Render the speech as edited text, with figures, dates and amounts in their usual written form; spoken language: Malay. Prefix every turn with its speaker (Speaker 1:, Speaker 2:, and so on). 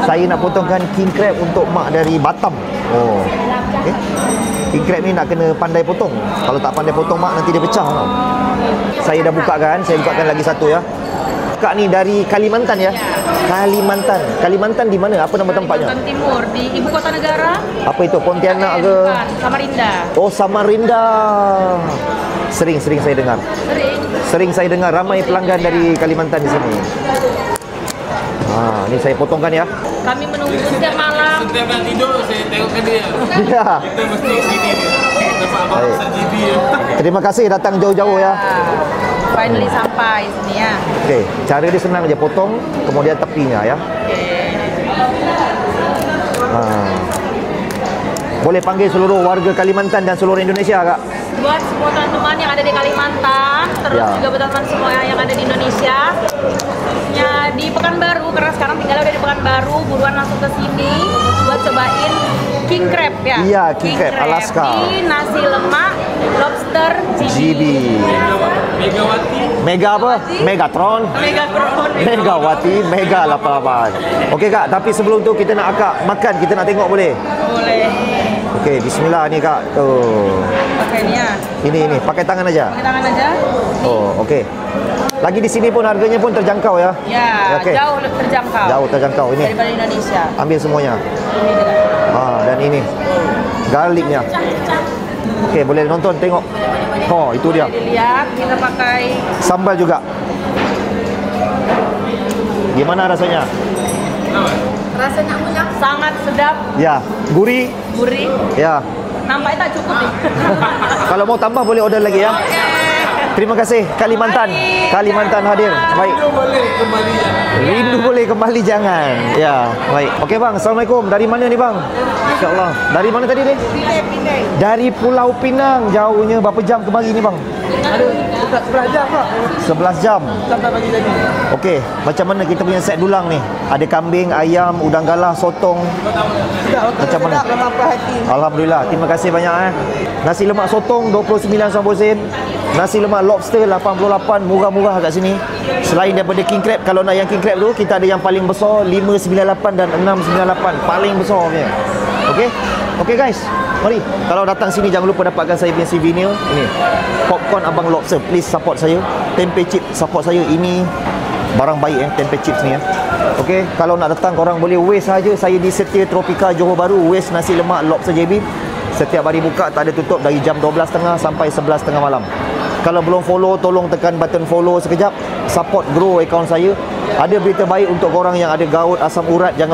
Speaker 1: Saya nak potongkan king crab untuk mak dari Batam. Oh. Okay. King crab ni nak kena pandai potong. Kalau tak pandai potong mak nanti dia pecah tau. Saya dah bukakan, saya bukakan lagi satu ya. Kak ni dari Kalimantan ya? Kalimantan. Kalimantan di mana? Apa nama tempatnya?
Speaker 2: Kalimantan Timur, di ibu kota negara.
Speaker 1: Apa itu? Pontianak ke?
Speaker 2: Bukan, Samarinda.
Speaker 1: Oh, Samarinda. Sering saya dengar. Sering saya dengar ramai pelanggan dari Kalimantan di sini. Ni saya potongkan ya.
Speaker 2: Kami menunggu setiap malam.
Speaker 3: Setiap nak tidur saya tengokkan dia.
Speaker 1: Ya.
Speaker 3: Kita mesti sini dia. Tempat abang Sajibi ya.
Speaker 1: Terima kasih datang jauh-jauh ya.
Speaker 2: Finally sampai sini ya.
Speaker 1: Okey, cara dia senang je, potong kemudian tepinya ya. Boleh panggil seluruh warga Kalimantan dan seluruh Indonesia, Kak.
Speaker 2: Buat semua teman-teman yang ada di Kalimantan, terus juga buat teman-teman semua yang ada di Indonesia. Ya, di Pekanbaru, karena sekarang tinggal udah di Pekanbaru, buruan langsung ke sini buat cobain king crab ya.
Speaker 1: Iya, king crab Alaska.
Speaker 2: Di nasi lemak lobster GB.
Speaker 3: Megawati.
Speaker 1: Mega apa? Megatron. Megawati, Mega 88. Okey Kak, tapi sebelum tu kita nak akak makan, kita nak tengok boleh?
Speaker 2: Boleh.
Speaker 1: Okey, bismillah ni Kak. Tuh.
Speaker 2: Pakai ni ya.
Speaker 1: Ini pakai tangan aja.
Speaker 2: Pakai tangan aja.
Speaker 1: Oh, okey. Lagi di sini pun harganya pun terjangkau ya.
Speaker 2: Ya,
Speaker 1: okay.
Speaker 2: jauh terjangkau.
Speaker 1: Jauh terjangkau ini.
Speaker 2: Daripada Indonesia.
Speaker 1: Ambil semuanya.
Speaker 2: Ini juga.
Speaker 1: Dan ini garlicnya. Okey, boleh nonton tengok. Oh, itu dia.
Speaker 2: Dilihat, kita pakai
Speaker 1: sambal juga. Gimana rasanya?
Speaker 2: rasanya sangat sedap.
Speaker 1: Ya, gurih.
Speaker 2: Gurih.
Speaker 1: Ya.
Speaker 2: Nampaknya tak cukup nih.
Speaker 1: Kalau mau tambah boleh order lagi ya. Terima kasih Kalimantan. Kalimantan hadir. Baik.
Speaker 3: Rindu boleh kembali jangan.
Speaker 1: Rindu boleh kembali jangan. Ya, baik. Okey bang, Assalamualaikum. Dari mana ni bang? Insya-Allah. Dari mana tadi ni?
Speaker 2: Pinang.
Speaker 1: Dari Pulau Pinang. Jauhnya berapa jam kemari ni bang?
Speaker 3: Ada 11 jam Pak.
Speaker 1: 11 jam.
Speaker 3: Sampai pagi tadi.
Speaker 1: Okey, macam mana kita punya set dulang ni? Ada kambing, ayam, udang galah, sotong. Macam mana? Alhamdulillah. Terima kasih banyak Nasi lemak sotong 29.90 sen. Nasi lemak lobster 88, murah-murah kat sini. Selain daripada king crab, kalau nak yang king crab tu kita ada yang paling besar 598 dan 698, paling besar punya. Okey. Okey guys, mari. Kalau datang sini jangan lupa dapatkan saya punya souvenir ini. Popcorn Abang Lobster, please support saya. Tempe chip support saya. Ini barang baik tempe chips ni Okey, kalau nak datang korang boleh waste saja. Saya di Setia Tropika Johor Bahru, waste nasi lemak Lobster JB. Setiap hari buka, tak ada tutup, dari jam 12.30 sampai 11.30 malam. Kalau belum follow, tolong tekan button follow sekejap. Support grow akaun saya. Ada berita baik untuk korang yang ada gaut, asam urat. Jangan